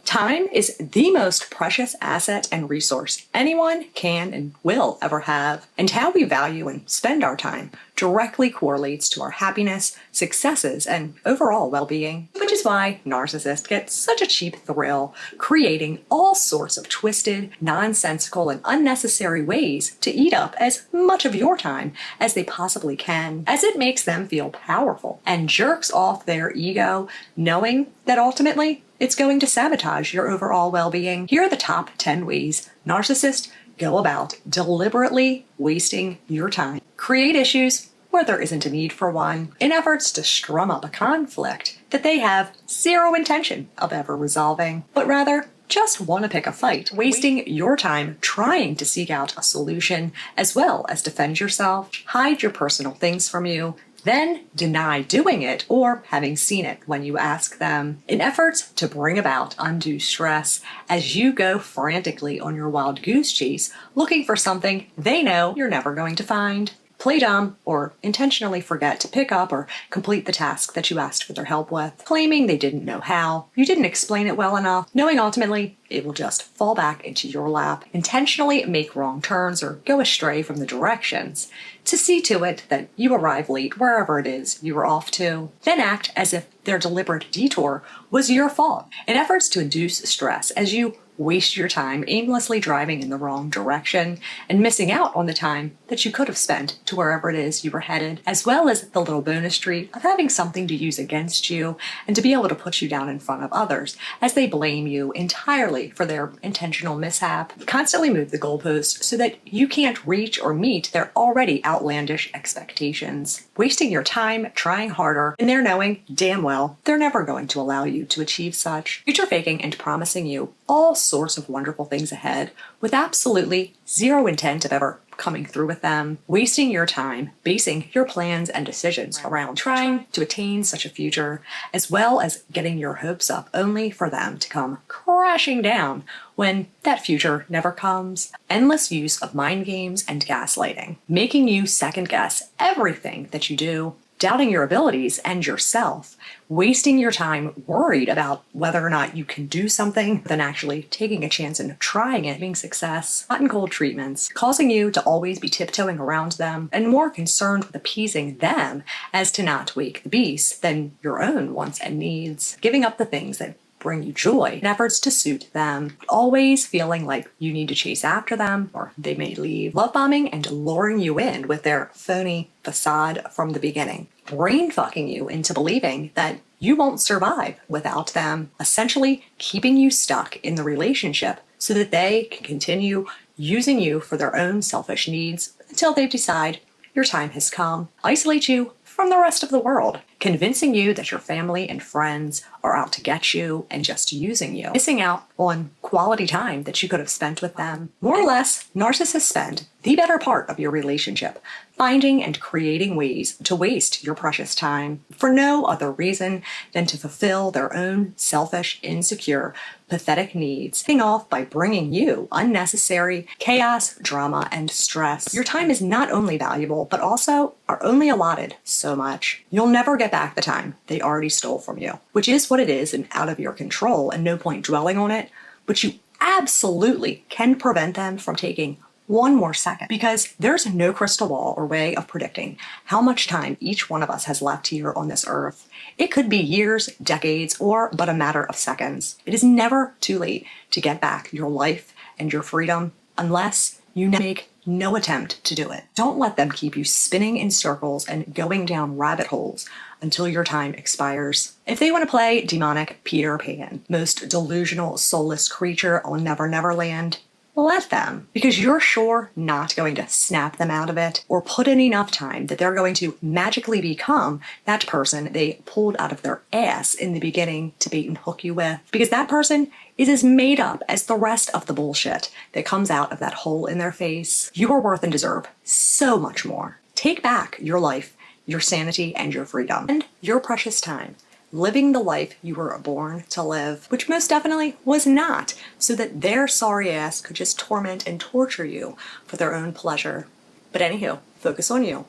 Time is the most precious asset and resource anyone can and will ever have, and how we value and spend our time directly correlates to our happiness, successes, and overall well-being, which is why narcissists get such a cheap thrill creating all sorts of twisted, nonsensical, and unnecessary ways to eat up as much of your time as they possibly can, as it makes them feel powerful and jerks off their ego, knowing that ultimately it's going to sabotage your overall well-being. Here are the top 10 ways narcissists go about deliberately wasting your time. Create issues where there isn't a need for one, in efforts to strum up a conflict that they have zero intention of ever resolving, but rather just want to pick a fight, wasting your time trying to seek out a solution as well as defend yourself, hide your personal things from you, then deny doing it or having seen it when you ask them, in efforts to bring about undue stress as you go frantically on your wild goose chase looking for something they know you're never going to find. Play dumb or intentionally forget to pick up or complete the task that you asked for their help with, claiming they didn't know how, you didn't explain it well enough, knowing ultimately it will just fall back into your lap, intentionally make wrong turns or go astray from the directions to see to it that you arrive late wherever it is you were off to, then act as if their deliberate detour was your fault in efforts to induce stress as you waste your time aimlessly driving in the wrong direction and missing out on the time that you could have spent to wherever it is you were headed, as well as the little bonus treat of having something to use against you and to be able to put you down in front of others as they blame you entirely for their intentional mishap. Constantly move the goalposts so that you can't reach or meet their already outlandish expectations, wasting your time trying harder and they're knowing damn well they're never going to allow you to achieve such, future faking and promising you all sorts of wonderful things ahead with absolutely zero intent of ever coming through with them, wasting your time basing your plans and decisions around trying to attain such a future, as well as getting your hopes up only for them to come crashing down when that future never comes. Endless use of mind games and gaslighting, making you second guess everything that you do, doubting your abilities and yourself, wasting your time worried about whether or not you can do something than actually taking a chance and trying it, having success, hot and cold treatments, causing you to always be tiptoeing around them and more concerned with appeasing them as to not wake the beast than your own wants and needs, giving up the things that bring you joy in efforts to suit them, always feeling like you need to chase after them or they may leave, love bombing and luring you in with their phony facade from the beginning, brain fucking you into believing that you won't survive without them, essentially keeping you stuck in the relationship so that they can continue using you for their own selfish needs until they decide your time has come, isolate you from the rest of the world, convincing you that your family and friends are out to get you and just using you, missing out on quality time that you could have spent with them. More or less, narcissists spend the better part of your relationship finding and creating ways to waste your precious time for no other reason than to fulfill their own selfish, insecure, pathetic needs, getting off by bringing you unnecessary chaos, drama, and stress. Your time is not only valuable, but also are only allotted so much. You'll never get back the time they already stole from you, which is what it is and out of your control and no point dwelling on it, but you absolutely can prevent them from taking one more second, because there's no crystal ball or way of predicting how much time each one of us has left here on this earth. It could be years, decades, or but a matter of seconds. It is never too late to get back your life and your freedom unless you make no attempt to do it. Don't let them keep you spinning in circles and going down rabbit holes until your time expires. If they want to play demonic Peter Pan, most delusional, soulless creature on Never Never Land, let them, because you're sure not going to snap them out of it or put in enough time that they're going to magically become that person they pulled out of their ass in the beginning to bait and hook you with, because that person is as made up as the rest of the bullshit that comes out of that hole in their face. You are worth and deserve so much more. Take back your life, your sanity, and your freedom, and your precious time, living the life you were born to live, which most definitely was not, so that their sorry ass could just torment and torture you for their own pleasure. But anywho, focus on you.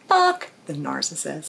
Fuck the narcissist.